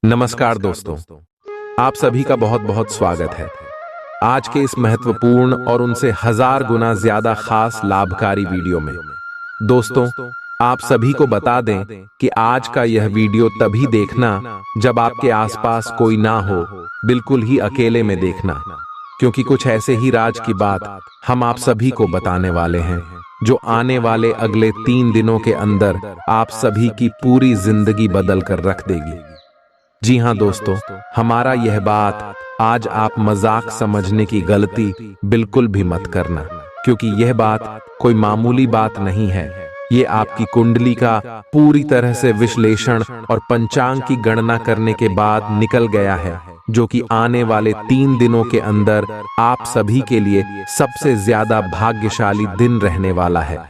नमस्कार दोस्तों, आप सभी का बहुत बहुत स्वागत है। आज के इस महत्वपूर्ण और उनसे हजार गुना ज्यादा खास लाभकारी वीडियो में दोस्तों, आप सभी को बता दें कि आज का यह वीडियो तभी देखना जब आपके आसपास कोई ना हो, बिल्कुल ही अकेले में देखना, क्योंकि कुछ ऐसे ही राज की बात हम आप सभी को बताने वाले हैं जो आने वाले अगले 3 दिनों के अंदर आप सभी की पूरी जिंदगी बदल कर रख देगी। जी हाँ दोस्तों, हमारा यह बात आज आप मजाक समझने की गलती बिल्कुल भी मत करना, क्योंकि यह बात कोई मामूली बात नहीं है। ये आपकी कुंडली का पूरी तरह से विश्लेषण और पंचांग की गणना करने के बाद निकल गया है, जो कि आने वाले 3 दिनों के अंदर आप सभी के लिए सबसे ज्यादा भाग्यशाली दिन रहने वाला है।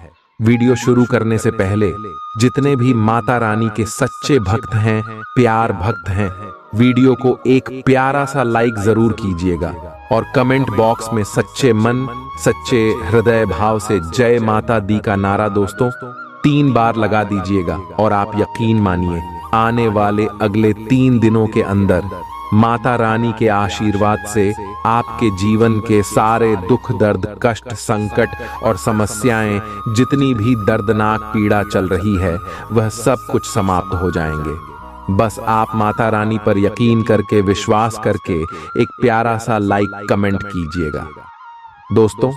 वीडियो शुरू करने से पहले जितने भी माता रानी के सच्चे भक्त हैं, प्यार भक्त हैं, वीडियो को एक प्यारा सा लाइक जरूर कीजिएगा और कमेंट बॉक्स में सच्चे मन, सच्चे हृदय भाव से जय माता दी का नारा दोस्तों 3 बार लगा दीजिएगा। और आप यकीन मानिए, आने वाले अगले 3 दिनों के अंदर माता रानी के आशीर्वाद से आपके जीवन के सारे दुख दर्द, कष्ट, संकट और समस्याएं, जितनी भी दर्दनाक पीड़ा चल रही है, वह सब कुछ समाप्त हो जाएंगे। बस आप माता रानी पर यकीन करके, विश्वास करके एक प्यारा सा लाइक कमेंट कीजिएगा दोस्तों।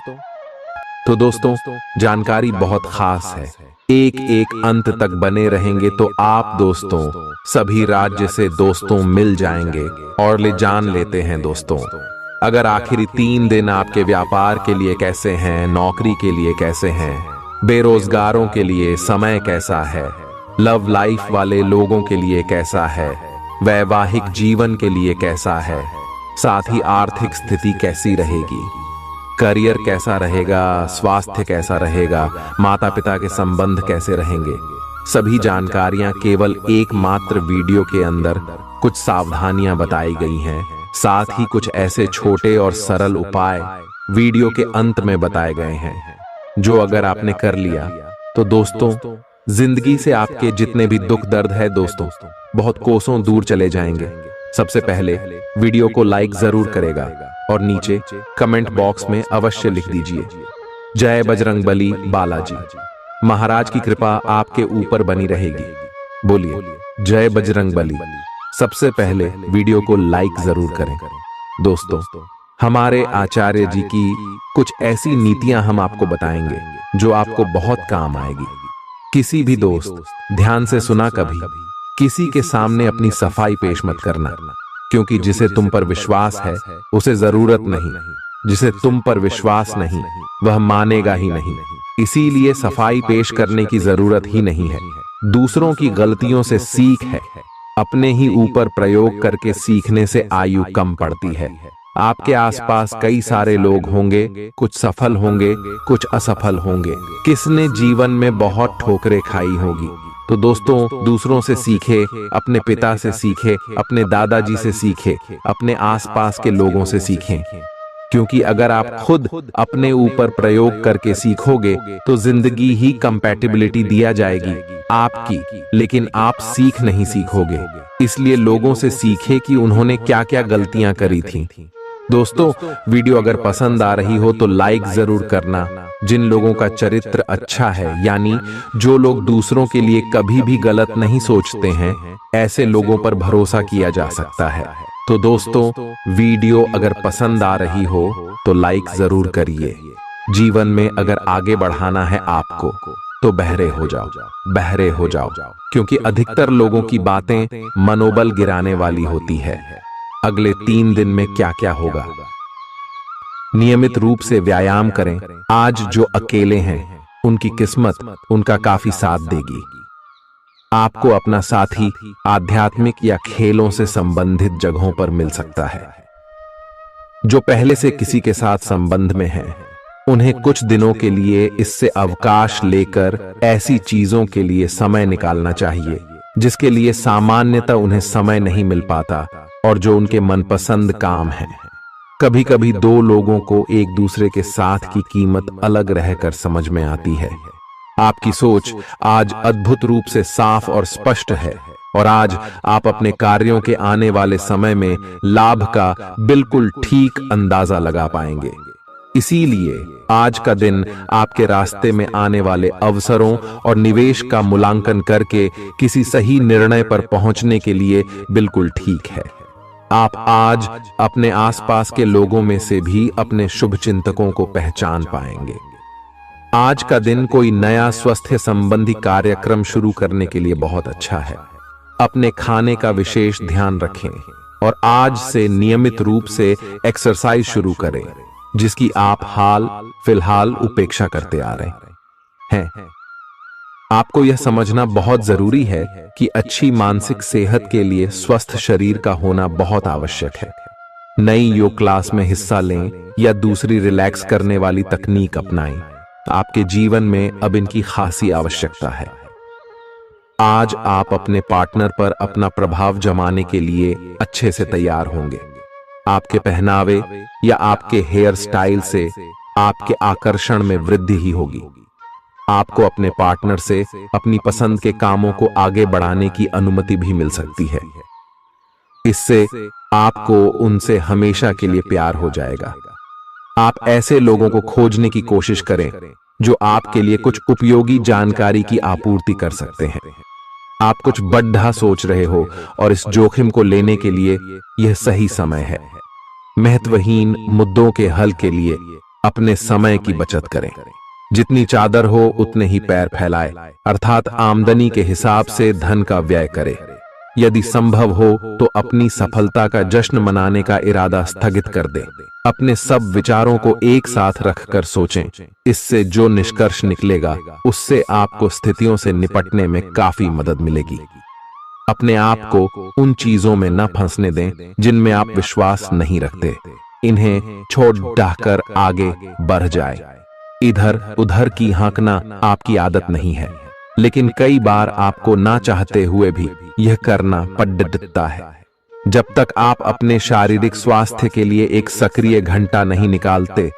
तो दोस्तों, जानकारी बहुत खास है, एक एक अंत तक बने रहेंगे तो आप दोस्तों सभी राज्य से दोस्तों मिल जाएंगे और ले जान लेते हैं दोस्तों। अगर आखिरी 3 दिन आपके व्यापार के लिए कैसे हैं, नौकरी के लिए कैसे हैं, बेरोजगारों के लिए समय कैसा है, लव लाइफ वाले लोगों के लिए कैसा है, वैवाहिक जीवन के लिए कैसा है, साथ ही आर्थिक स्थिति कैसी रहेगी, करियर कैसा रहेगा, स्वास्थ्य कैसा रहेगा, माता पिता के संबंध कैसे रहेंगे, सभी जानकारियां केवल एकमात्र वीडियो के अंदर कुछ सावधानियां बताई गई हैं। साथ ही कुछ ऐसे छोटे और सरल उपाय वीडियो के अंत में बताए गए हैं, जो अगर आपने कर लिया तो दोस्तों जिंदगी से आपके जितने भी दुख दर्द है दोस्तों बहुत कोसों दूर चले जाएंगे। सबसे पहले वीडियो को लाइक जरूर करेगा और नीचे कमेंट बॉक्स में अवश्य लिख दीजिए जय बजरंगबली बालाजी। महाराज की कृपा आपके ऊपर बनी रहेगी। बोलिए जय बजरंगबली। सबसे पहले वीडियो को लाइक जरूर करें दोस्तों। हमारे आचार्य जी की कुछ ऐसी नीतियां हम आपको बताएंगे जो आपको बहुत काम आएगी। किसी भी दोस्त, ध्यान से सुना, कभी किसी के सामने अपनी सफाई पेश मत करना, क्योंकि जिसे तुम पर विश्वास है उसे जरूरत नहीं, जिसे तुम पर विश्वास नहीं वह मानेगा ही नहीं। इसीलिए सफाई पेश करने की जरूरत ही नहीं है। दूसरों की गलतियों से सीख है, अपने ही ऊपर प्रयोग करके सीखने से आयु कम पड़ती है। आपके आसपास कई सारे लोग होंगे, कुछ सफल होंगे, कुछ असफल होंगे, किसने जीवन में बहुत ठोकरें खाई होगी। तो दोस्तों दूसरों से सीखे, अपने पिता से सीखे, अपने दादाजी से सीखे, अपने आसपास के लोगों से सीखें, क्योंकि अगर आप खुद अपने ऊपर प्रयोग करके सीखोगे तो जिंदगी ही कंपैटिबिलिटी दिया जाएगी आपकी, लेकिन आप सीख नहीं सीखोगे। इसलिए लोगों से सीखे कि उन्होंने क्या क्या गलतियां करी थी। दोस्तों वीडियो अगर पसंद आ रही हो तो लाइक जरूर करना। जिन लोगों का चरित्र अच्छा है, यानी जो लोग दूसरों के लिए कभी भी गलत नहीं सोचते हैं, ऐसे लोगों पर भरोसा किया जा सकता है। तो दोस्तों वीडियो अगर पसंद आ रही हो तो लाइक जरूर करिए। जीवन में अगर आगे बढ़ाना है आपको तो बहरे हो जाओ, बहरे हो जाओ, क्योंकि अधिकतर लोगों की बातें मनोबल गिराने वाली होती है। अगले 3 दिन में क्या क्या होगा? नियमित रूप से व्यायाम करें। आज जो अकेले हैं उनकी किस्मत उनका काफी साथ देगी। आपको अपना साथी आध्यात्मिक या खेलों से संबंधित जगहों पर मिल सकता है। जो पहले से किसी के साथ संबंध में हैं, उन्हें कुछ दिनों के लिए इससे अवकाश लेकर ऐसी चीजों के लिए समय निकालना चाहिए जिसके लिए सामान्यतः उन्हें समय नहीं मिल पाता और जो उनके मनपसंद काम है। कभी कभी 2 लोगों को एक दूसरे के साथ की कीमत अलग रहकर समझ में आती है। आपकी सोच आज अद्भुत रूप से साफ और स्पष्ट है और आज आप अपने कार्यों के आने वाले समय में लाभ का बिल्कुल ठीक अंदाजा लगा पाएंगे। इसीलिए आज का दिन आपके रास्ते में आने वाले अवसरों और निवेश का मूल्यांकन करके किसी सही निर्णय पर पहुंचने के लिए बिल्कुल ठीक है। आप आज अपने आसपास के लोगों में से भी अपने शुभ चिंतकों को पहचान पाएंगे। आज का दिन कोई नया स्वास्थ्य संबंधी कार्यक्रम शुरू करने के लिए बहुत अच्छा है। अपने खाने का विशेष ध्यान रखें और आज से नियमित रूप से एक्सरसाइज शुरू करें, जिसकी आप हाल फिलहाल उपेक्षा करते आ रहे हैं। आपको यह समझना बहुत जरूरी है कि अच्छी मानसिक सेहत के लिए स्वस्थ शरीर का होना बहुत आवश्यक है। नई योग क्लास में हिस्सा लें या दूसरी रिलैक्स करने वाली तकनीक अपनाएं। आपके जीवन में अब इनकी खासी आवश्यकता है। आज आप अपने पार्टनर पर अपना प्रभाव जमाने के लिए अच्छे से तैयार होंगे। आपके पहनावे या आपके हेयर स्टाइल से आपके आकर्षण में वृद्धि ही होगी। आपको अपने पार्टनर से अपनी पसंद के कामों को आगे बढ़ाने की अनुमति भी मिल सकती है। इससे आपको उनसे हमेशा के लिए प्यार हो जाएगा। आप ऐसे लोगों को खोजने की कोशिश करें जो आपके लिए कुछ उपयोगी जानकारी की आपूर्ति कर सकते हैं। आप कुछ बड़ा सोच रहे हो और इस जोखिम को लेने के लिए यह सही समय है। महत्वहीन मुद्दों के हल के लिए अपने समय की बचत करें। जितनी चादर हो उतने ही पैर फैलाए, अर्थात आमदनी के हिसाब से धन का व्यय करें। यदि संभव हो तो अपनी सफलता का जश्न मनाने का इरादा स्थगित कर दें। अपने सब विचारों को एक साथ रखकर सोचें। इससे जो निष्कर्ष निकलेगा उससे आपको स्थितियों से निपटने में काफी मदद मिलेगी। अपने आप को उन चीजों में न फंसने दें जिनमें आप विश्वास नहीं रखते। इन्हें छोड़ डाहकर आगे बढ़ जाए। इधर उधर की हाँकना आपकी आदत नहीं है, लेकिन कई बार आपको ना चाहते हुए भी यह करना पड़ता है। जब तक आप अपने शारीरिक स्वास्थ्य के लिए एक सक्रिय घंटा नहीं निकालते,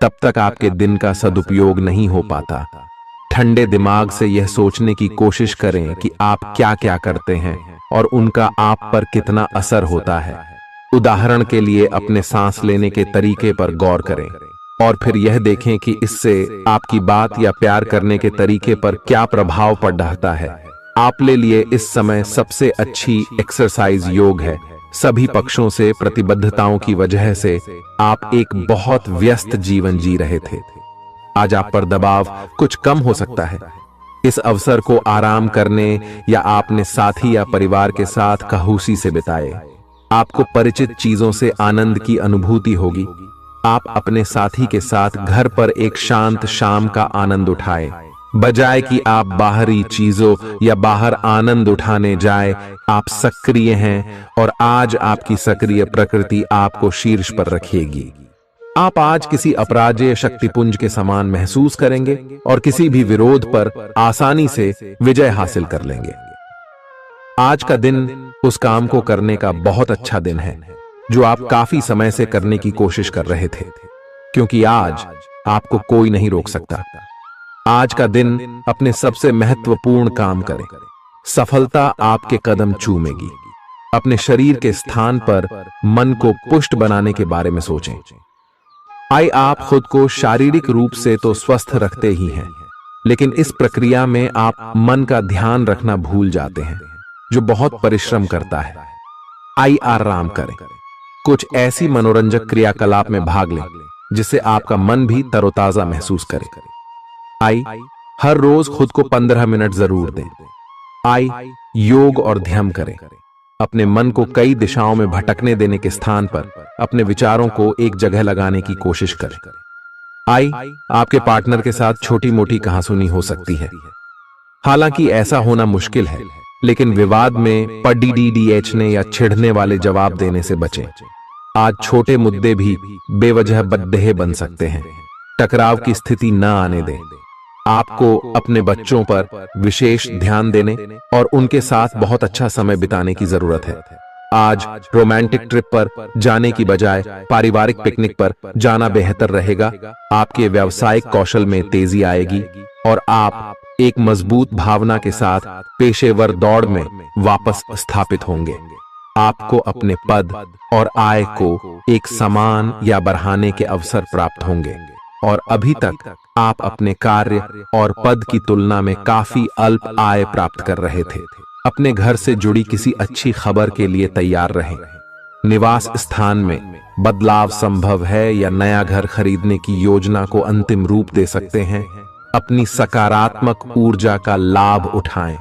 तब तक आपके दिन का सदुपयोग नहीं हो पाता। ठंडे दिमाग से यह सोचने की कोशिश करें कि आप क्या क्या करते हैं और उनका आप पर कितना असर होता है। उदाहरण के लिए अपने सांस लेने के तरीके पर गौर करें और फिर यह देखें कि इससे आपकी बात या प्यार करने के तरीके पर क्या प्रभाव पड़ रहा है। आपके लिए इस समय सबसे अच्छी एक्सरसाइज योग है। सभी पक्षों से प्रतिबद्धताओं की वजह से आप एक बहुत व्यस्त जीवन जी रहे थे। आज आप पर दबाव कुछ कम हो सकता है। इस अवसर को आराम करने या आपने साथी या परिवार के साथ खहूसी से बिताए। आपको परिचित चीजों से आनंद की अनुभूति होगी। आप अपने साथी के साथ घर पर एक शांत शाम का आनंद उठाएं, बजाय कि आप बाहरी चीजों या बाहर आनंद उठाने जाए। आप सक्रिय हैं और आज आपकी सक्रिय प्रकृति आपको शीर्ष पर रखेगी। आप आज किसी अपराजेय शक्तिपुंज के समान महसूस करेंगे और किसी भी विरोध पर आसानी से विजय हासिल कर लेंगे। आज का दिन उस काम को करने का बहुत अच्छा दिन है जो आप काफी समय से करने की कोशिश कर रहे थे, क्योंकि आज आपको कोई नहीं रोक सकता। आज का दिन अपने सबसे महत्वपूर्ण काम करें। सफलता आपके कदम चूमेगी। अपने शरीर के स्थान पर मन को पुष्ट बनाने के बारे में सोचें। आप खुद को शारीरिक रूप से तो स्वस्थ रखते ही हैं, लेकिन इस प्रक्रिया में आप मन का ध्यान रखना भूल जाते हैं, जो बहुत परिश्रम करता है। आराम करें। कुछ ऐसी मनोरंजक क्रियाकलाप में भाग लें जिससे आपका मन भी तरोताजा महसूस करे। हर रोज खुद को 15 मिनट जरूर दें। योग और ध्यान करें। अपने मन को कई दिशाओं में भटकने देने के स्थान पर अपने विचारों को एक जगह लगाने की कोशिश करें। आपके पार्टनर के साथ छोटी मोटी कहासुनी हो सकती है। हालांकि ऐसा होना मुश्किल है, लेकिन विवाद में पढ़ने या छिड़ने वाले जवाब देने से बचें। आज छोटे मुद्दे भी बेवजह बद्देह बन सकते हैं। टकराव की स्थिति न आने दें। आपको अपने बच्चों पर विशेष ध्यान देने और उनके साथ बहुत अच्छा समय बिताने की जरूरत है। आज रोमांटिक ट्रिप पर जाने की बजाय पारिवारिक पिकनिक पर जाना बेहतर रहेगा। आपके व्यावसायिक कौशल में तेजी आएगी और आप एक मजबूत भावना के साथ पेशेवर दौड़ में वापस स्थापित होंगे। आपको अपने पद और आय को एक समान या बढ़ाने के अवसर प्राप्त होंगे और अभी तक आप अपने कार्य और पद की तुलना में काफी अल्प आय प्राप्त कर रहे थे। अपने घर से जुड़ी किसी अच्छी खबर के लिए तैयार रहें। निवास स्थान में बदलाव संभव है या नया घर खरीदने की योजना को अंतिम रूप दे सकते हैं। अपनी सकारात्मक ऊर्जा का लाभ उठाएं।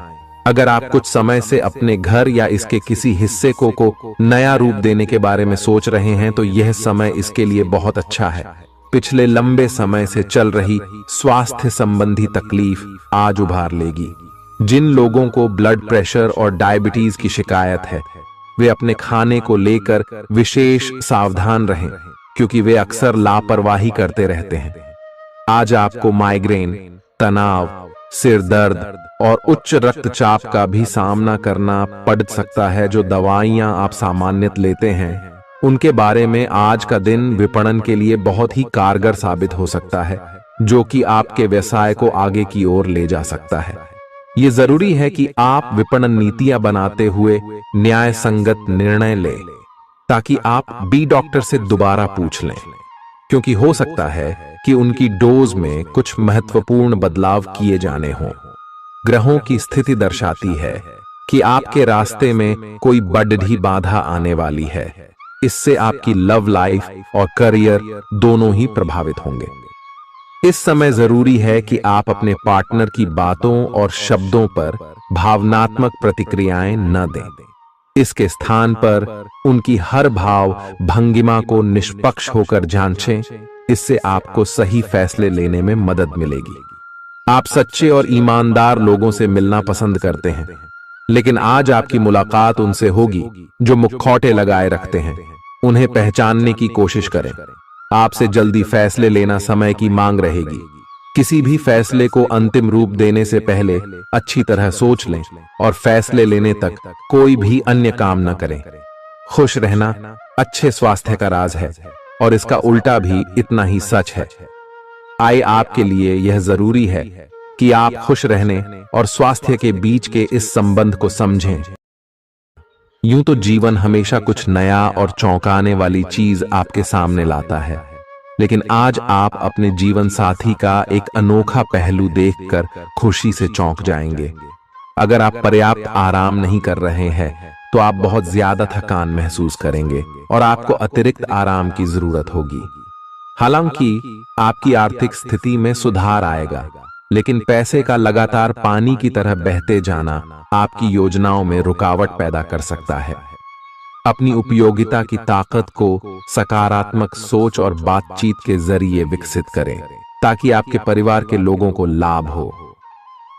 अगर आप कुछ समय से अपने घर या इसके किसी हिस्से को नया रूप देने के बारे में सोच रहे हैं तो यह समय इसके लिए बहुत अच्छा है। पिछले लंबे समय से चल रही स्वास्थ्य संबंधी तकलीफ आज उभार लेगी। जिन लोगों को ब्लड प्रेशर और डायबिटीज की शिकायत है वे अपने खाने को लेकर विशेष सावधान रहें, क्योंकि वे अक्सर लापरवाही करते रहते हैं। आज आपको माइग्रेन, तनाव, सिर दर्द और उच्च रक्तचाप का भी सामना करना पड़ सकता है। जो दवाइयां आप सामान्यतः लेते हैं उनके बारे में आज का दिन विपणन के लिए बहुत ही कारगर साबित हो सकता है, जो कि आपके व्यवसाय को आगे की ओर ले जा सकता है। ये जरूरी है कि आप विपणन नीतियां बनाते हुए न्याय संगत निर्णय लें, ताकि आप बी डॉक्टर से दोबारा पूछ लें, क्योंकि हो सकता है कि उनकी डोज में कुछ महत्वपूर्ण बदलाव किए जाने हों। ग्रहों की स्थिति दर्शाती है कि आपके रास्ते में कोई बड़ी बाधा आने वाली है। इससे आपकी लव लाइफ और करियर दोनों ही प्रभावित होंगे। इस समय जरूरी है कि आप अपने पार्टनर की बातों और शब्दों पर भावनात्मक प्रतिक्रियाएं न दें। इसके स्थान पर उनकी हर भाव भंगिमा को निष्पक्ष होकर जांचें। इससे आपको सही फैसले लेने में मदद मिलेगी। आप सच्चे और ईमानदार लोगों से मिलना पसंद करते हैं, लेकिन आज आपकी मुलाकात उनसे होगी जो मुखौटे लगाए रखते हैं। उन्हें पहचानने की कोशिश करें। आपसे जल्दी फैसले लेना समय की मांग रहेगी। किसी भी फैसले को अंतिम रूप देने से पहले अच्छी तरह सोच लें और फैसले लेने तक कोई भी अन्य काम न करें। खुश रहना अच्छे स्वास्थ्य का राज है और इसका उल्टा भी इतना ही सच है। आय आपके लिए यह जरूरी है कि आप खुश रहने और स्वास्थ्य के बीच के इस संबंध को समझें। यूं तो जीवन हमेशा कुछ नया और चौंकाने वाली चीज आपके सामने लाता है, लेकिन आज आप अपने जीवन साथी का एक अनोखा पहलू देखकर खुशी से चौंक जाएंगे। अगर आप पर्याप्त आराम नहीं कर रहे हैं तो आप बहुत ज्यादा थकान महसूस करेंगे और आपको अतिरिक्त आराम की जरूरत होगी। हालांकि आपकी आर्थिक स्थिति में सुधार आएगा, लेकिन पैसे का लगातार पानी की तरह बहते जाना आपकी योजनाओं में रुकावट पैदा कर सकता है। अपनी उपयोगिता की ताकत को सकारात्मक सोच और बातचीत के जरिए विकसित करें, ताकि आपके परिवार के लोगों को लाभ हो।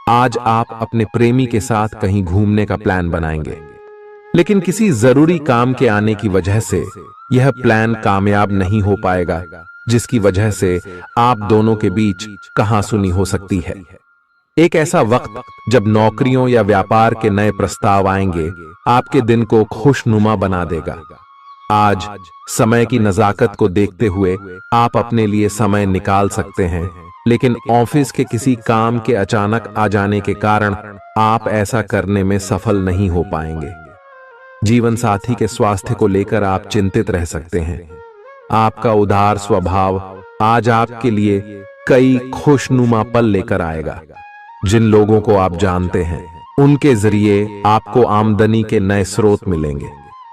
आज आप अपने प्रेमी के साथ कहीं घूमने का प्लान बनाएंगे, लेकिन किसी जरूरी काम के आने की वजह से यह प्लान कामयाब नहीं हो पाएगा, जिसकी वजह से आप दोनों के बीच कहासुनी हो सकती है। एक ऐसा वक्त जब नौकरियों या व्यापार के नए प्रस्ताव आएंगे आपके दिन को खुशनुमा बना देगा। आज समय की नजाकत को देखते हुए आप अपने लिए समय निकाल सकते हैं, लेकिन ऑफिस के किसी काम के अचानक आ जाने के कारण आप ऐसा करने में सफल नहीं हो पाएंगे। जीवन साथी के स्वास्थ्य को लेकर आप चिंतित रह सकते हैं। आपका उदार स्वभाव आज आपके लिए कई खुशनुमा पल लेकर आएगा। जिन लोगों को आप जानते हैं उनके जरिए आपको आमदनी के नए स्रोत मिलेंगे।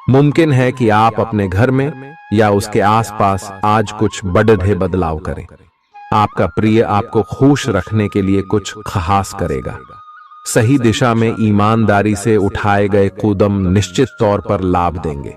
मुमकिन है कि आप अपने घर में या उसके आसपास आज कुछ बड़े बदलाव करें। आपका प्रिय आपको खुश रखने के लिए कुछ खास करेगा। सही दिशा में ईमानदारी से उठाए गए कदम निश्चित तौर पर लाभ देंगे।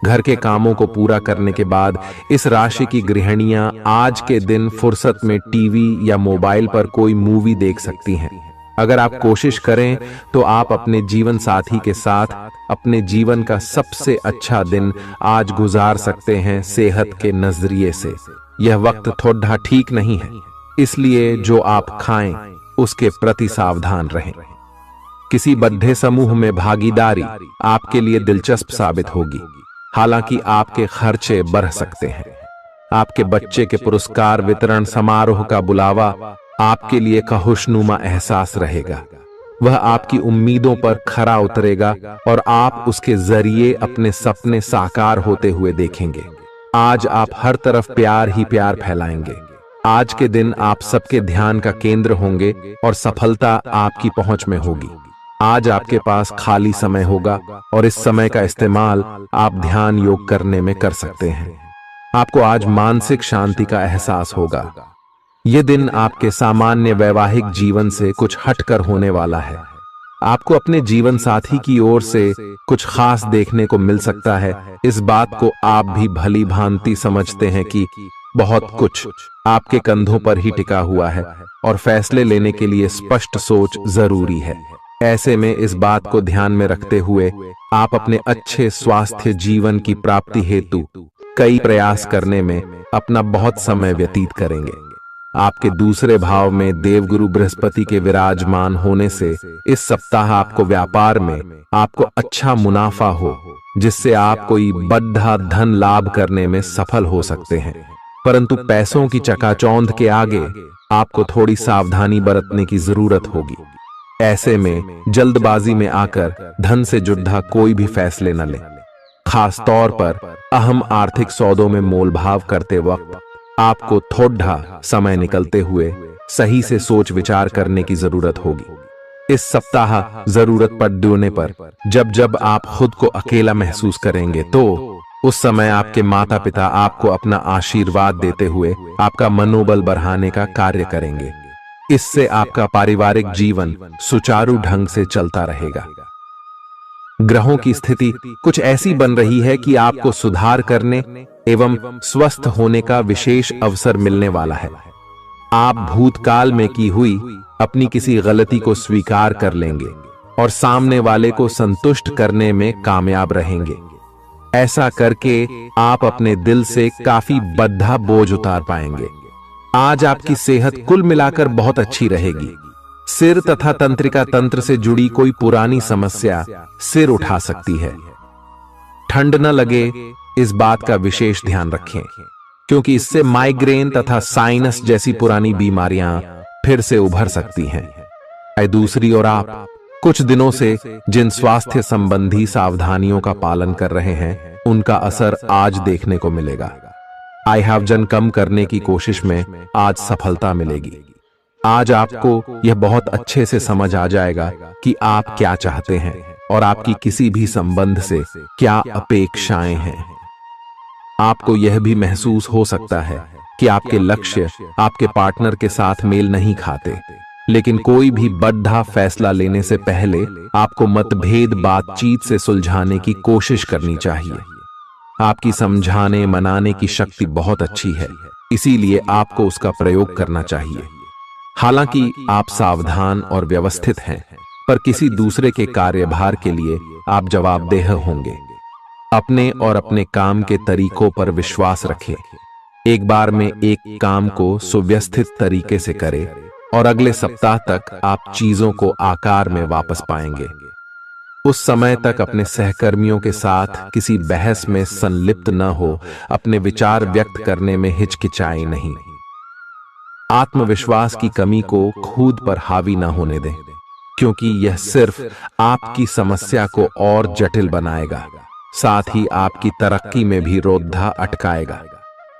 घर के कामों को पूरा करने के बाद इस राशि की गृहिणियां आज के दिन फुर्सत में टीवी या मोबाइल पर कोई मूवी देख सकती हैं। अगर आप कोशिश करें तो आप अपने जीवन साथी के साथ अपने जीवन का सबसे अच्छा दिन आज गुजार सकते हैं। सेहत के नजरिए से यह वक्त थोड़ा ठीक नहीं है, इसलिए जो आप खाएं उसके प्रति सावधान रहें। किसी बड़े समूह में भागीदारी आपके लिए दिलचस्प साबित होगी, हालांकि आपके खर्चे बढ़ सकते हैं। आपके बच्चे के पुरस्कार वितरण समारोह का बुलावा आपके लिए का खुशनुमा एहसास रहेगा। वह आपकी उम्मीदों पर खरा उतरेगा और आप उसके जरिए अपने सपने साकार होते हुए देखेंगे। आज आप हर तरफ प्यार ही प्यार फैलाएंगे। आज के दिन आप सबके ध्यान का केंद्र होंगे और सफलता आपकी पहुंच में होगी। आज आपके पास खाली समय होगा और इस समय का इस्तेमाल आप ध्यान योग करने में कर सकते हैं। आपको आज मानसिक शांति का एहसास होगा। यह दिन आपके सामान्य वैवाहिक जीवन से कुछ हटकर होने वाला है। आपको अपने जीवन साथी की ओर से कुछ खास देखने को मिल सकता है। इस बात को आप भी भली भांति समझते हैं कि बहुत कुछ आपके कंधों पर ही टिका हुआ है और फैसले लेने के लिए स्पष्ट सोच जरूरी है। ऐसे में इस बात को ध्यान में रखते हुए आप अपने अच्छे स्वास्थ्य जीवन की प्राप्ति हेतु कई प्रयास करने में अपना बहुत समय व्यतीत करेंगे। आपके दूसरे भाव में देवगुरु बृहस्पति के विराजमान होने से इस सप्ताह आपको व्यापार में आपको अच्छा मुनाफा हो, जिससे आप कोई बड़ा धन लाभ करने में सफल हो सकते हैं। परंतु पैसों की चकाचौंध के आगे आपको थोड़ी सावधानी बरतने की जरूरत होगी। ऐसे में जल्दबाजी में आकर धन से जुड़ा कोई भी फैसले न लें। खास तौर पर अहम आर्थिक सौदों में मोलभाव करते वक्त आपको थोड़ा समय निकलते हुए सही से सोच विचार करने की जरूरत होगी। इस सप्ताह जरूरत पड़ने पर जब जब आप खुद को अकेला महसूस करेंगे तो उस समय आपके माता पिता आपको अपना आशीर्वाद देते हुए आपका मनोबल बढ़ाने का कार्य करेंगे। इससे आपका पारिवारिक जीवन सुचारू ढंग से चलता रहेगा। ग्रहों की स्थिति कुछ ऐसी बन रही है कि आपको सुधार करने एवं स्वस्थ होने का विशेष अवसर मिलने वाला है। आप भूतकाल में की हुई अपनी किसी गलती को स्वीकार कर लेंगे और सामने वाले को संतुष्ट करने में कामयाब रहेंगे। ऐसा करके आप अपने दिल से काफी बड़ा बोझ उतार पाएंगे। आज आपकी सेहत कुल मिलाकर बहुत अच्छी रहेगी। सिर तथा तंत्रिका तंत्र से जुड़ी कोई पुरानी समस्या सिर उठा सकती है। ठंड न लगे इस बात का विशेष ध्यान रखें, क्योंकि इससे माइग्रेन तथा साइनस जैसी पुरानी बीमारियां फिर से उभर सकती हैं। दूसरी ओर आप कुछ दिनों से जिन स्वास्थ्य संबंधी सावधानियों का पालन कर रहे हैं, उनका असर आज देखने को मिलेगा। आई वजन कम करने की कोशिश में आज सफलता मिलेगी। आज आपको यह बहुत अच्छे से समझ आ जाएगा कि आप क्या चाहते हैं और आपकी किसी भी संबंध से क्या अपेक्षाएं हैं। आपको यह भी महसूस हो सकता है कि आपके लक्ष्य आपके पार्टनर के साथ मेल नहीं खाते, लेकिन कोई भी बड़ा फैसला लेने से पहले आपको मतभेद बातचीत से सुलझाने की कोशिश करनी चाहिए। आपकी समझाने मनाने की शक्ति बहुत अच्छी है, इसीलिए आपको उसका प्रयोग करना चाहिए। हालांकि आप सावधान और व्यवस्थित हैं, पर किसी दूसरे के कार्यभार के लिए आप जवाबदेह होंगे। अपने और अपने काम के तरीकों पर विश्वास रखें। एक बार में एक काम को सुव्यवस्थित तरीके से करें और अगले सप्ताह तक आप चीजों को आकार में वापस पाएंगे। उस समय तक अपने सहकर्मियों के साथ किसी बहस में संलिप्त न हो, अपने विचार व्यक्त करने में हिचकिचाएं नहीं। आत्मविश्वास की कमी को खुद पर हावी न होने दें, क्योंकि यह सिर्फ आपकी समस्या को और जटिल बनाएगा, साथ ही आपकी तरक्की में भी रोधा अटकाएगा।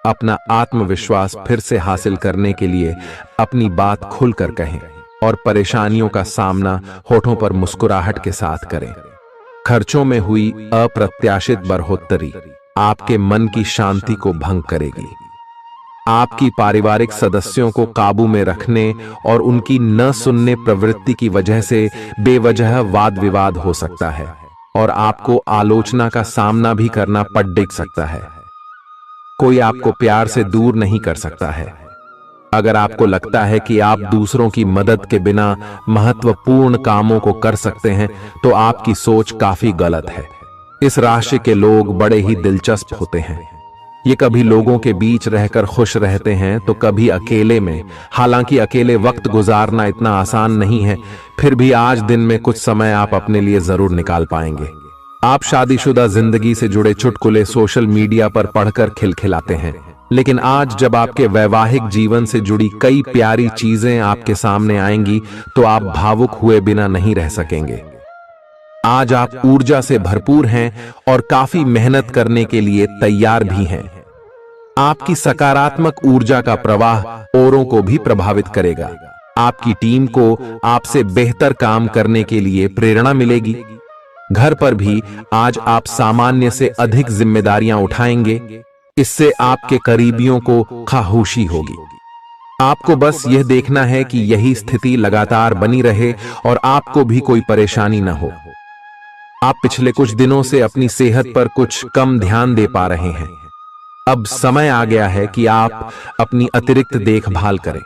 अपना आत्मविश्वास फिर से हासिल करने के लिए अपनी बात खुलकर कहें और परेशानियों का सामना होठों पर मुस्कुराहट के साथ करें। खर्चों में हुई अप्रत्याशित बढ़ोतरी आपके मन की शांति को भंग करेगी। आपकी पारिवारिक सदस्यों को काबू में रखने और उनकी न सुनने प्रवृत्ति की वजह से बेवजह वाद विवाद हो सकता है और आपको आलोचना का सामना भी करना पड़ सकता है। कोई आपको प्यार से दूर नहीं कर सकता है। अगर आपको लगता है कि आप दूसरों की मदद के बिना महत्वपूर्ण कामों को कर सकते हैं, तो आपकी सोच काफी गलत है। इस राशि के लोग बड़े ही दिलचस्प होते हैं। ये कभी लोगों के बीच रहकर खुश रहते हैं तो कभी अकेले में। हालांकि अकेले वक्त गुजारना इतना आसान नहीं है, फिर भी आज दिन में कुछ समय आप अपने लिए जरूर निकाल पाएंगे। आप शादीशुदा जिंदगी से जुड़े चुटकुले सोशल मीडिया पर पढ़कर खिलखिलाते हैं। लेकिन आज जब आपके वैवाहिक जीवन से जुड़ी कई प्यारी चीजें आपके सामने आएंगी तो आप भावुक हुए बिना नहीं रह सकेंगे। आज आप ऊर्जा से भरपूर हैं और काफी मेहनत करने के लिए तैयार भी हैं। आपकी सकारात्मक ऊर्जा का प्रवाह औरों को भी प्रभावित करेगा। आपकी टीम को आपसे बेहतर काम करने के लिए प्रेरणा मिलेगी। घर पर भी आज आप सामान्य से अधिक जिम्मेदारियां उठाएंगे। इससे आपके करीबियों को खामोशी होगी। आपको बस यह देखना है कि यही स्थिति लगातार बनी रहे और आपको भी कोई परेशानी न हो। आप पिछले कुछ दिनों से अपनी सेहत पर कुछ कम ध्यान दे पा रहे हैं। अब समय आ गया है कि आप अपनी अतिरिक्त देखभाल करें।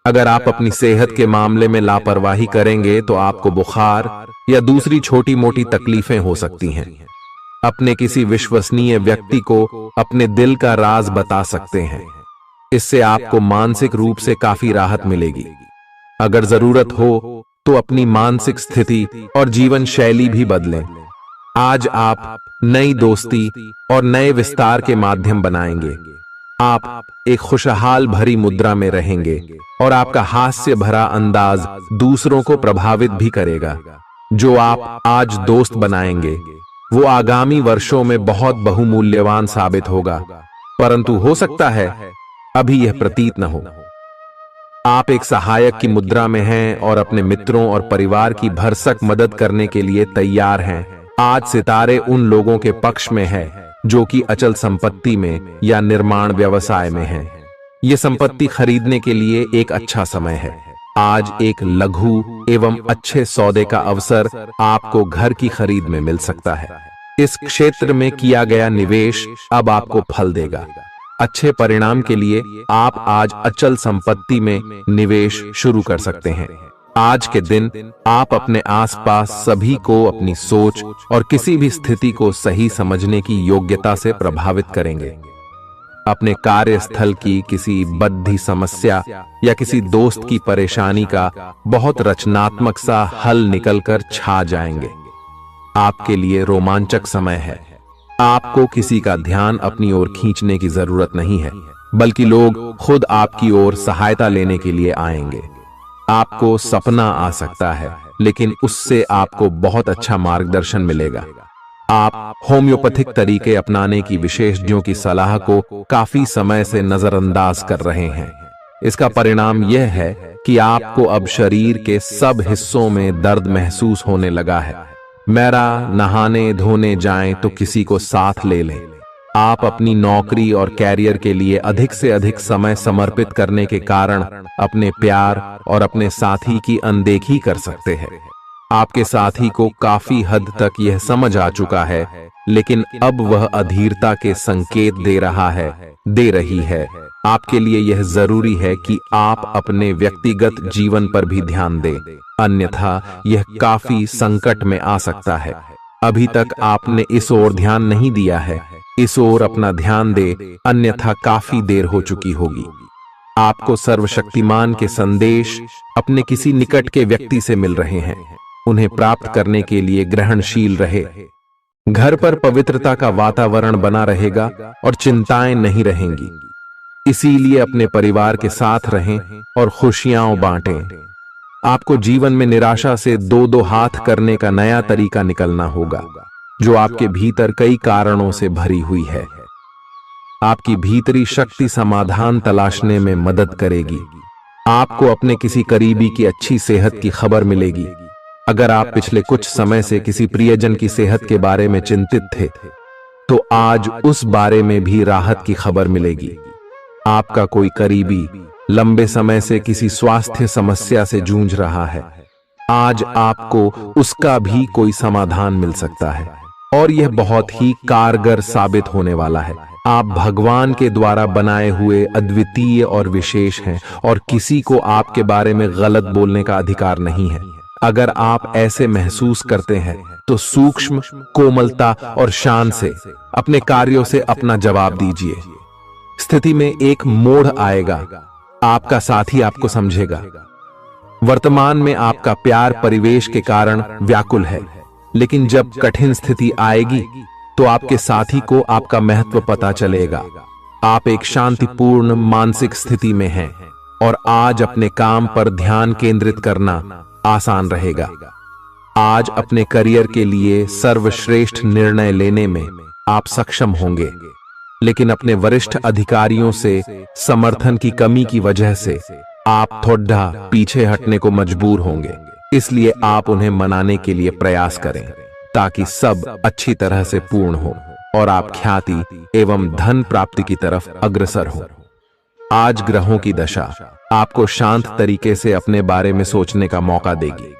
अगर आप अपनी सेहत के मामले में लापरवाही करेंगे तो आपको बुखार या दूसरी छोटी मोटी तकलीफें हो सकती हैं। अपने किसी विश्वसनीय व्यक्ति को अपने दिल का राज बता सकते हैं। इससे आपको मानसिक रूप से काफी राहत मिलेगी। अगर जरूरत हो तो अपनी मानसिक स्थिति और जीवन शैली भी बदलें। आज आप नई दोस्ती और नए विस्तार के माध्यम बनाएंगे। आप एक खुशहाल भरी मुद्रा में रहेंगे और आपका हास्य भरा अंदाज दूसरों को प्रभावित भी करेगा। जो आप आज दोस्त बनाएंगे वो आगामी वर्षों में बहुत बहुमूल्यवान साबित होगा, परंतु हो सकता है अभी यह प्रतीत न हो। आप एक सहायक की मुद्रा में हैं और अपने मित्रों और परिवार की भरसक मदद करने के लिए तैयार हैं। आज सितारे उन लोगों के पक्ष में है जो कि अचल संपत्ति में या निर्माण व्यवसाय में हैं। ये संपत्ति खरीदने के लिए एक अच्छा समय है। आज एक लघु एवं अच्छे सौदे का अवसर आपको घर की खरीद में मिल सकता है। इस क्षेत्र में किया गया निवेश अब आपको फल देगा। अच्छे परिणाम के लिए आप आज अचल संपत्ति में निवेश शुरू कर सकते हैं। आज के दिन आप अपने आसपास सभी को अपनी सोच और किसी भी स्थिति को सही समझने की योग्यता से प्रभावित करेंगे। अपने कार्यस्थल की किसी बद्धी समस्या या किसी दोस्त की परेशानी का बहुत रचनात्मक सा हल निकलकर छा जाएंगे। आपके लिए रोमांचक समय है। आपको किसी का ध्यान अपनी ओर खींचने की जरूरत नहीं है, बल्कि लोग खुद आपकी ओर सहायता लेने के लिए आएंगे। आपको सपना आ सकता है, लेकिन उससे आपको बहुत अच्छा मार्गदर्शन मिलेगा। आप होम्योपैथिक तरीके अपनाने की विशेषज्ञों की सलाह को काफी समय से नजरअंदाज कर रहे हैं। इसका परिणाम यह है कि आपको अब शरीर के सब हिस्सों में दर्द महसूस होने लगा है। मेरा नहाने धोने जाएं तो किसी को साथ ले लें। आप अपनी नौकरी और कैरियर के लिए अधिक से अधिक समय समर्पित करने के कारण अपने प्यार और अपने साथी की अनदेखी कर सकते हैं। आपके साथी को काफी हद तक यह समझ आ चुका है, लेकिन अब वह अधीरता के संकेत दे रही है। आपके लिए यह जरूरी है कि आप अपने व्यक्तिगत जीवन पर भी ध्यान दें, अन्यथा यह काफी संकट में आ सकता है। अभी तक आपने इस ओर ध्यान नहीं दिया है, इस ओर अपना ध्यान दे, अन्यथा काफी देर हो चुकी होगी। आपको सर्वशक्तिमान के संदेश अपने किसी निकट के व्यक्ति से मिल रहे हैं। उन्हें प्राप्त करने के लिए ग्रहणशील रहे। घर पर पवित्रता का वातावरण बना रहेगा और चिंताएं नहीं रहेंगी। इसीलिए अपने परिवार के साथ रहें और खुशियां बांटें। आपको जीवन में निराशा से दो दो हाथ करने का नया तरीका निकलना होगा, जो आपके भीतर कई कारणों से भरी हुई है। आपकी भीतरी शक्ति समाधान तलाशने में मदद करेगी। आपको अपने किसी करीबी की अच्छी सेहत की खबर मिलेगी। अगर आप पिछले कुछ समय से किसी प्रियजन की सेहत के बारे में चिंतित थे, तो आज उस बारे में भी राहत की खबर मिलेगी। आपका कोई करीबी लंबे समय से किसी स्वास्थ्य समस्या से जूझ रहा है, आज आपको उसका भी कोई समाधान मिल सकता है और यह बहुत ही कारगर साबित होने वाला है। आप भगवान के द्वारा बनाए हुए अद्वितीय और विशेष हैं और किसी को आपके बारे में गलत बोलने का अधिकार नहीं है। अगर आप ऐसे महसूस करते हैं तो सूक्ष्म, कोमलता और शान से अपने कार्यों से अपना जवाब दीजिए। स्थिति में एक मोड़ आएगा, आपका साथी आपको समझेगा। वर्तमान में आपका प्यार परिवेश के कारण व्याकुल है, लेकिन जब कठिन स्थिति आएगी तो आपके साथी को आपका महत्व पता चलेगा। आप एक शांतिपूर्ण मानसिक स्थिति में हैं और आज अपने काम पर ध्यान केंद्रित करना आसान रहेगा। आज अपने करियर के लिए सर्वश्रेष्ठ निर्णय लेने में आप सक्षम होंगे, लेकिन अपने वरिष्ठ अधिकारियों से समर्थन की कमी की वजह से आप थोड़ा पीछे हटने को मजबूर होंगे। इसलिए आप उन्हें मनाने के लिए प्रयास करें ताकि सब अच्छी तरह से पूर्ण हो और आप ख्याति एवं धन प्राप्ति की तरफ अग्रसर हो। आज ग्रहों की दशा आपको शांत तरीके से अपने बारे में सोचने का मौका देगी।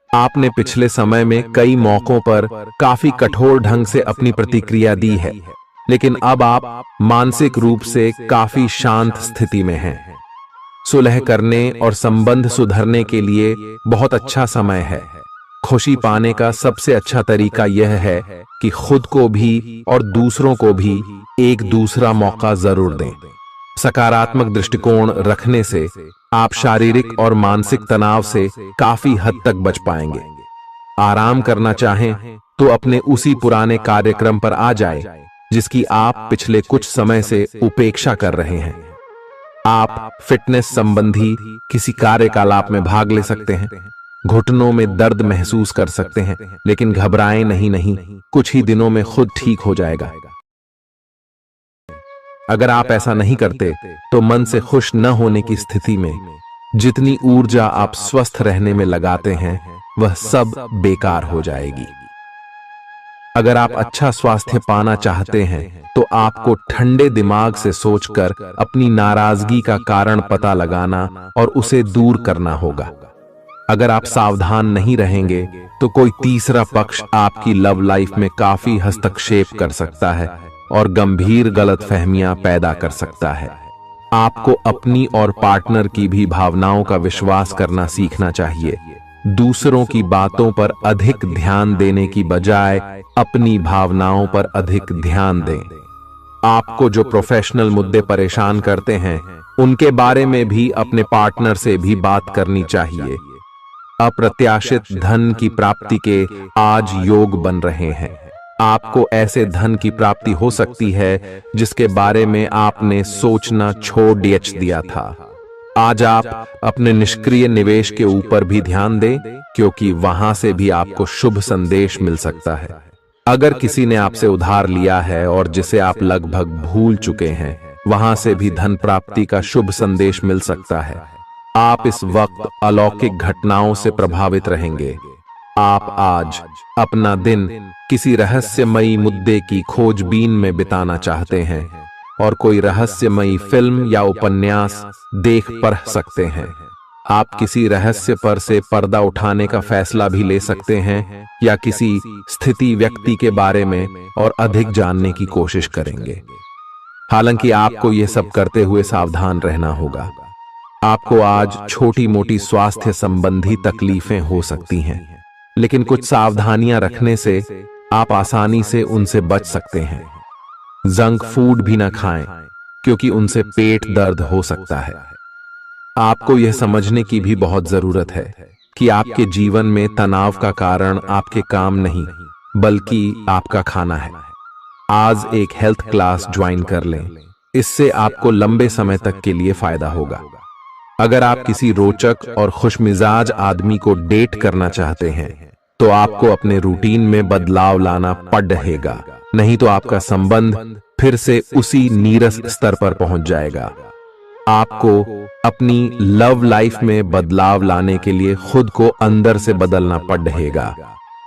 आपने पिछले समय में कई मौकों पर काफी कठोर ढंग से अपनी प्रतिक्रिया दी है, लेकिन अब आप मानसिक रूप से काफी शांत स्थिति में हैं। सुलह करने और संबंध सुधरने के लिए बहुत अच्छा समय है। खुशी पाने का सबसे अच्छा तरीका यह है कि खुद को भी और दूसरों को भी एक दूसरा मौका जरूर दें। सकारात्मक दृष्टिकोण रखने से आप शारीरिक और मानसिक तनाव से काफी हद तक बच पाएंगे। आराम करना चाहें तो अपने उसी पुराने कार्यक्रम पर आ जाएं, जिसकी आप पिछले कुछ समय से उपेक्षा कर रहे हैं। आप फिटनेस संबंधी किसी कार्यकलाप में भाग ले सकते हैं। घुटनों में दर्द महसूस कर सकते हैं, लेकिन घबराएं नहीं, कुछ ही दिनों में खुद ठीक हो जाएगा। अगर आप ऐसा नहीं करते तो मन से खुश न होने की स्थिति में जितनी ऊर्जा आप स्वस्थ रहने में लगाते हैं वह सब बेकार हो जाएगी। अगर आप अच्छा स्वास्थ्य पाना चाहते हैं तो आपको ठंडे दिमाग से सोचकर अपनी नाराजगी का कारण पता लगाना और उसे दूर करना होगा। अगर आप सावधान नहीं रहेंगे तो कोई तीसरा पक्ष आपकी लव लाइफ में काफी हस्तक्षेप कर सकता है और गंभीर गलतफहमियां पैदा कर सकता है। आपको अपनी और पार्टनर की भी भावनाओं का विश्वास करना सीखना चाहिए। दूसरों की बातों पर अधिक ध्यान देने की बजाय अपनी भावनाओं पर अधिक ध्यान दें। आपको जो प्रोफेशनल मुद्दे परेशान करते हैं उनके बारे में भी अपने पार्टनर से भी बात करनी चाहिए। अप्रत्याशित धन की प्राप्ति के आज योग बन रहे हैं। आपको ऐसे धन की प्राप्ति हो सकती है जिसके बारे में आपने सोचना छोड़ दिया था। आज आप अपने निष्क्रिय निवेश के ऊपर भी ध्यान दें, क्योंकि वहां से भी आपको शुभ संदेश मिल सकता है। अगर किसी ने आपसे उधार लिया है और जिसे आप लगभग भूल चुके हैं, वहां से भी धन प्राप्ति का शुभ संदेश मिल सकता है। आप इस वक्त अलौकिक घटनाओं से प्रभावित रहेंगे। आप आज अपना दिन किसी रहस्यमयी मुद्दे की खोजबीन में बिताना चाहते हैं और कोई रहस्यमयी फिल्म या उपन्यास देख पढ़ सकते हैं। आप किसी रहस्य पर से पर्दा उठाने का फैसला भी ले सकते हैं या किसी स्थिति व्यक्ति के बारे में और अधिक जानने की कोशिश करेंगे। हालांकि आपको यह सब करते हुए सावधान रहना होगा। आपको आज छोटी मोटी स्वास्थ्य संबंधी तकलीफें हो सकती हैं, लेकिन कुछ सावधानियां रखने से आप आसानी से उनसे बच सकते हैं। जंक फूड भी ना खाएं, क्योंकि उनसे पेट दर्द हो सकता है। आपको यह समझने की भी बहुत जरूरत है कि आपके जीवन में तनाव का कारण आपके काम नहीं, बल्कि आपका खाना है। आज एक हेल्थ क्लास ज्वाइन कर लें, इससे आपको लंबे समय तक के लिए फायदा होगा। अगर आप किसी रोचक और खुशमिजाज आदमी को डेट करना चाहते हैं तो आपको अपने रूटीन में बदलाव लाना पड़ेगा, नहीं तो आपका संबंध फिर से उसी नीरस स्तर पर पहुंच जाएगा। आपको अपनी लव लाइफ में बदलाव लाने के लिए खुद को अंदर से बदलना पड़ेगा।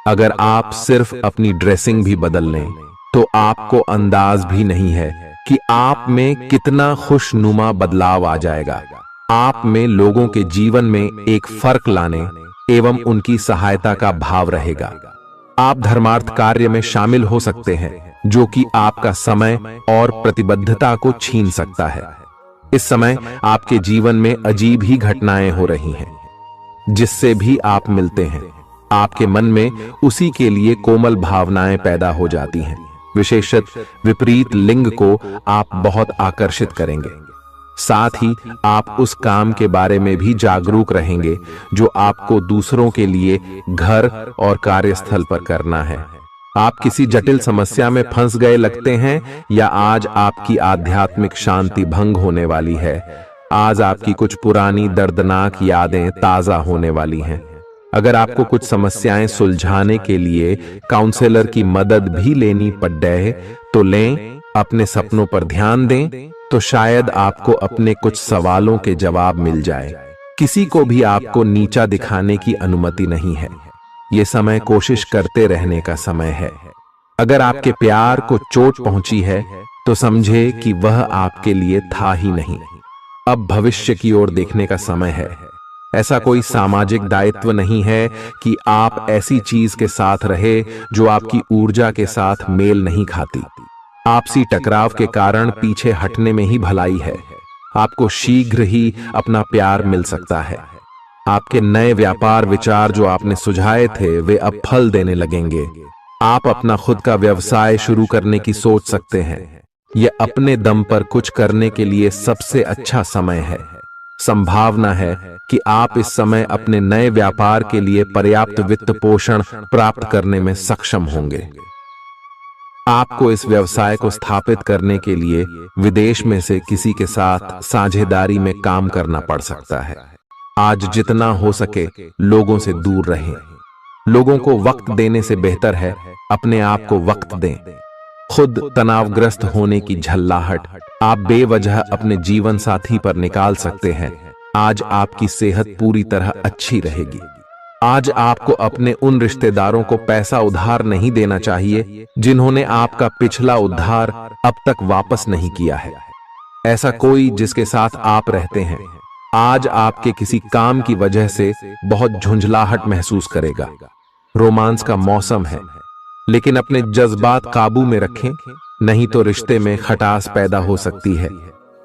अगर आप सिर्फ अपनी ड्रेसिंग भी बदल लें तो आपको अंदाज भी नहीं है कि आप में कितना खुशनुमा बदलाव आ जाएगा। आप में लोगों के जीवन में एक फर्क लाने एवं उनकी सहायता का भाव रहेगा। आप धर्मार्थ कार्य में शामिल हो सकते हैं, जो कि आपका समय और प्रतिबद्धता को छीन सकता है। इस समय आपके जीवन में अजीब ही घटनाएं हो रही हैं, जिससे भी आप मिलते हैं आपके मन में उसी के लिए कोमल भावनाएं पैदा हो जाती हैं। विशेषतः विपरीत लिंग को आप बहुत आकर्षित करेंगे। साथ ही आप उस काम के बारे में भी जागरूक रहेंगे जो आपको दूसरों के लिए घर और कार्यस्थल पर करना है। आप किसी जटिल समस्या में फंस गए लगते हैं, या आज आपकी आध्यात्मिक शांति भंग होने वाली है। आज आपकी कुछ पुरानी दर्दनाक यादें ताजा होने वाली हैं। अगर आपको कुछ समस्याएं सुलझाने के लिए काउंसलर की मदद भी लेनी पड़ जाए तो लें। अपने सपनों पर ध्यान दें तो शायद आपको अपने कुछ सवालों के जवाब मिल जाए। किसी को भी आपको नीचा दिखाने की अनुमति नहीं है। ये समय कोशिश करते रहने का समय है। अगर आपके प्यार को चोट पहुंची है तो समझे कि वह आपके लिए था ही नहीं। अब भविष्य की ओर देखने का समय है। ऐसा कोई सामाजिक दायित्व नहीं है कि आप ऐसी चीज के साथ रहे जो आपकी ऊर्जा के साथ मेल नहीं खाती। आपसी टकराव के कारण पीछे हटने में ही भलाई है। आपको शीघ्र ही अपना प्यार मिल सकता है। आपके नए व्यापार विचार जो आपने सुझाए थे वे अब फल देने लगेंगे। आप अपना खुद का व्यवसाय शुरू करने की सोच सकते हैं। यह अपने दम पर कुछ करने के लिए सबसे अच्छा समय है। संभावना है कि आप इस समय अपने नए व्यापार के लिए पर्याप्त वित्त पोषण प्राप्त करने में सक्षम होंगे। आपको इस व्यवसाय को स्थापित करने के लिए विदेश में से किसी के साथ साझेदारी में काम करना पड़ सकता है। आज जितना हो सके लोगों से दूर रहें। लोगों को वक्त देने से बेहतर है अपने आप को वक्त दें। खुद तनावग्रस्त होने की झल्लाहट आप बेवजह अपने जीवन साथी पर निकाल सकते हैं। आज आपकी सेहत पूरी तरह अच्छी रहेगी। आज आपको अपने उन रिश्तेदारों को पैसा उधार नहीं देना चाहिए जिन्होंने आपका पिछला उधार अब तक वापस नहीं किया है। ऐसा कोई जिसके साथ आप रहते हैं आज आपके किसी काम की वजह से बहुत झुंझलाहट महसूस करेगा। रोमांस का मौसम है, लेकिन अपने जज्बात काबू में रखें, नहीं तो रिश्ते में खटास पैदा हो सकती है।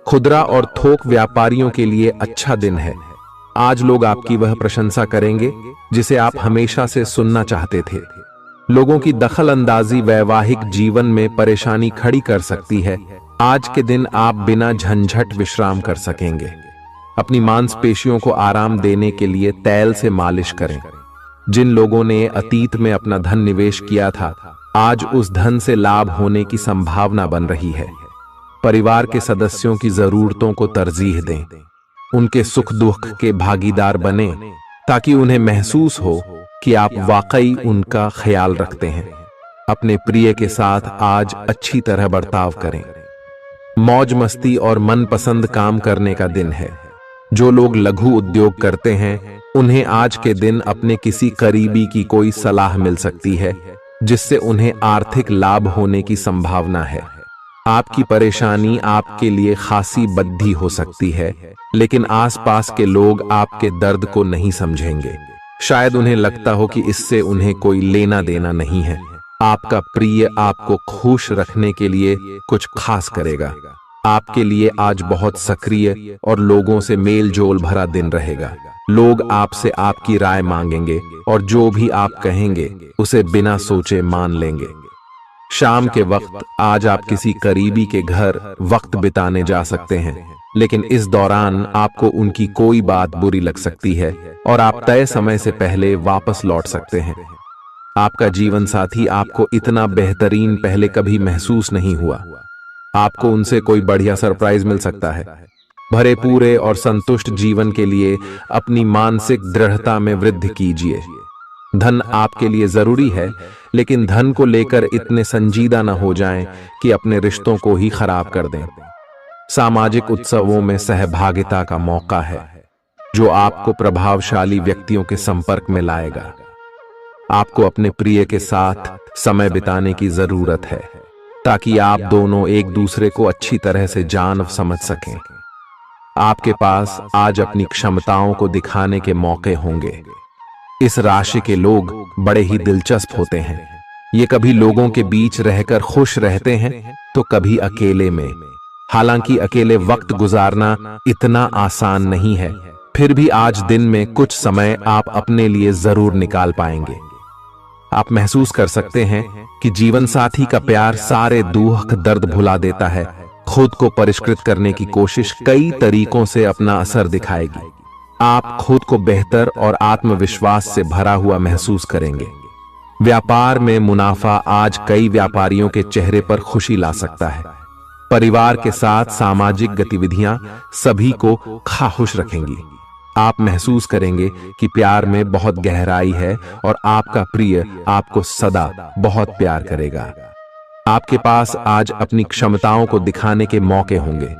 खुदरा और थोक व्यापारियों के लिए अच्छा दिन है। आज लोग आपकी वह प्रशंसा करेंगे जिसे आप हमेशा से सुनना चाहते थे। लोगों की दखल अंदाजी वैवाहिक जीवन में परेशानी खड़ी कर सकती है। आज के दिन आप बिना झंझट विश्राम कर सकेंगे। अपनी मांसपेशियों को आराम देने के लिए तैल से मालिश करें। जिन लोगों ने अतीत में अपना धन निवेश किया था आज उस धन से लाभ होने की संभावना बन रही है। परिवार के सदस्यों की जरूरतों को तरजीह दें। उनके सुख दुख के भागीदार बने ताकि उन्हें महसूस हो कि आप वाकई उनका ख्याल रखते हैं। अपने प्रिय के साथ आज अच्छी तरह बर्ताव करें। मौज मस्ती और मनपसंद काम करने का दिन है। जो लोग लघु उद्योग करते हैं उन्हें आज के दिन अपने किसी करीबी की कोई सलाह मिल सकती है जिससे उन्हें आर्थिक लाभ होने की संभावना है। आपकी परेशानी आपके लिए खासी बद्धी हो सकती है, लेकिन आसपास के लोग आपके दर्द को नहीं समझेंगे। शायद उन्हें लगता हो कि इससे उन्हें कोई लेना देना नहीं है। आपका प्रिय आपको खुश रखने के लिए कुछ खास करेगा। आपके लिए आज बहुत सक्रिय और लोगों से मेल जोल भरा दिन रहेगा। लोग आपसे आपकी राय मांगेंगे और जो भी आप कहेंगे उसे बिना सोचे मान लेंगे। शाम के वक्त आज आप किसी करीबी के घर वक्त बिताने जा सकते हैं, लेकिन इस दौरान आपको उनकी कोई बात बुरी लग सकती है और आप तय समय से पहले वापस लौट सकते हैं। आपका जीवन साथी आपको इतना बेहतरीन पहले कभी महसूस नहीं हुआ। आपको उनसे कोई बढ़िया सरप्राइज मिल सकता है। भरे पूरे और संतुष्ट जीवन के लिए अपनी मानसिक दृढ़ता में वृद्धि कीजिए। धन आपके लिए जरूरी है, लेकिन धन को लेकर इतने संजीदा न हो जाएं कि अपने रिश्तों को ही खराब कर दें। सामाजिक उत्सवों में सहभागिता का मौका है जो आपको प्रभावशाली व्यक्तियों के संपर्क में लाएगा। आपको अपने प्रिय के साथ समय बिताने की जरूरत है ताकि आप दोनों एक दूसरे को अच्छी तरह से जान समझ सकें। आपके पास आज अपनी क्षमताओं को दिखाने के मौके होंगे। इस राशि के लोग बड़े ही दिलचस्प होते हैं। ये कभी लोगों के बीच रहकर खुश रहते हैं तो कभी अकेले में। हालांकि अकेले वक्त गुजारना इतना आसान नहीं है, फिर भी आज दिन में कुछ समय आप अपने लिए जरूर निकाल पाएंगे। आप महसूस कर सकते हैं कि जीवन साथी का प्यार सारे दुख दर्द भुला देता है। खुद को परिष्कृत करने की कोशिश कई तरीकों से अपना असर दिखाएगी। आप खुद को बेहतर और आत्मविश्वास से भरा हुआ महसूस करेंगे। व्यापार में मुनाफा आज कई व्यापारियों के चेहरे पर खुशी ला सकता है। परिवार के साथ सामाजिक गतिविधियां सभी को खुश रखेंगी। आप महसूस करेंगे कि प्यार में बहुत गहराई है और आपका प्रिय आपको सदा बहुत प्यार करेगा। आपके पास आज अपनी क्षमताओं को दिखाने के मौके होंगे।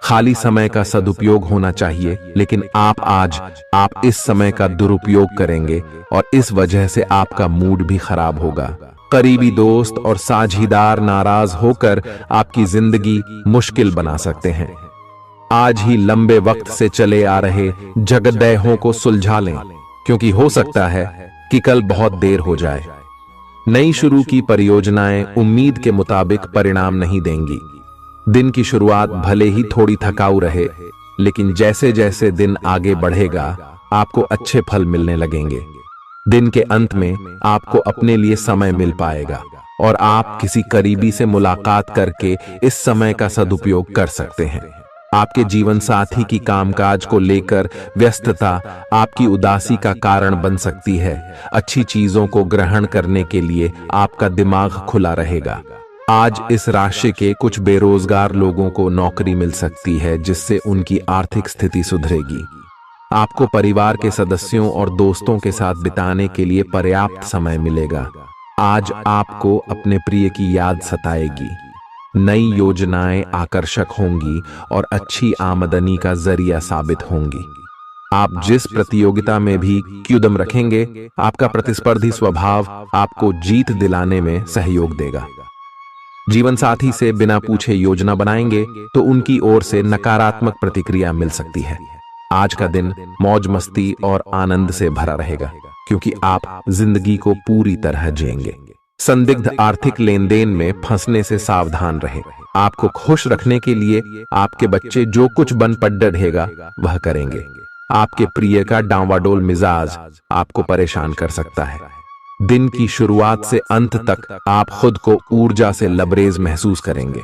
खाली समय का सदुपयोग होना चाहिए, लेकिन आप इस समय का दुरुपयोग करेंगे और इस वजह से आपका मूड भी खराब होगा। करीबी दोस्त और साझीदार नाराज होकर आपकी जिंदगी मुश्किल बना सकते हैं। आज ही लंबे वक्त से चले आ रहे झगड़ों को सुलझा लें, क्योंकि हो सकता है कि कल बहुत देर हो जाए। नई शुरू की परियोजनाएं उम्मीद के मुताबिक परिणाम नहीं देंगी। दिन की शुरुआत भले ही थोड़ी थकाऊ रहे, लेकिन जैसे जैसे दिन आगे बढ़ेगा आपको अच्छे फल मिलने लगेंगे। दिन के अंत में आपको अपने लिए समय मिल पाएगा और आप किसी करीबी से मुलाकात करके इस समय का सदुपयोग कर सकते हैं। आपके जीवन साथी की कामकाज को लेकर व्यस्तता आपकी उदासी का कारण बन सकती है। अच्छी चीजों को ग्रहण करने के लिए आपका दिमाग खुला रहेगा। आज इस राशि के कुछ बेरोजगार लोगों को नौकरी मिल सकती है, जिससे उनकी आर्थिक स्थिति सुधरेगी। आपको परिवार के सदस्यों और दोस्तों के साथ बिताने के लिए पर्याप्त समय मिलेगा। आज आपको अपने प्रिय की याद सताएगी। नई योजनाएं आकर्षक होंगी और अच्छी आमदनी का जरिया साबित होंगी। आप जिस प्रतियोगिता में भी कदम रखेंगे, आपका प्रतिस्पर्धी स्वभाव आपको जीत दिलाने में सहयोग देगा। जीवन साथी से बिना पूछे योजना बनाएंगे तो उनकी ओर से नकारात्मक प्रतिक्रिया मिल सकती है। आज का दिन मौज मस्ती और आनंद से भरा रहेगा, क्योंकि आप जिंदगी को पूरी तरह जिएंगे। संदिग्ध आर्थिक लेन देन में फंसने से सावधान रहें। आपको खुश रखने के लिए आपके बच्चे जो कुछ बन पढ़ रहेगा वह करेंगे। आपके प्रिय का डांवाडोल मिजाज आपको परेशान कर सकता है। दिन की शुरुआत से अंत तक आप खुद को ऊर्जा से लबरेज महसूस करेंगे।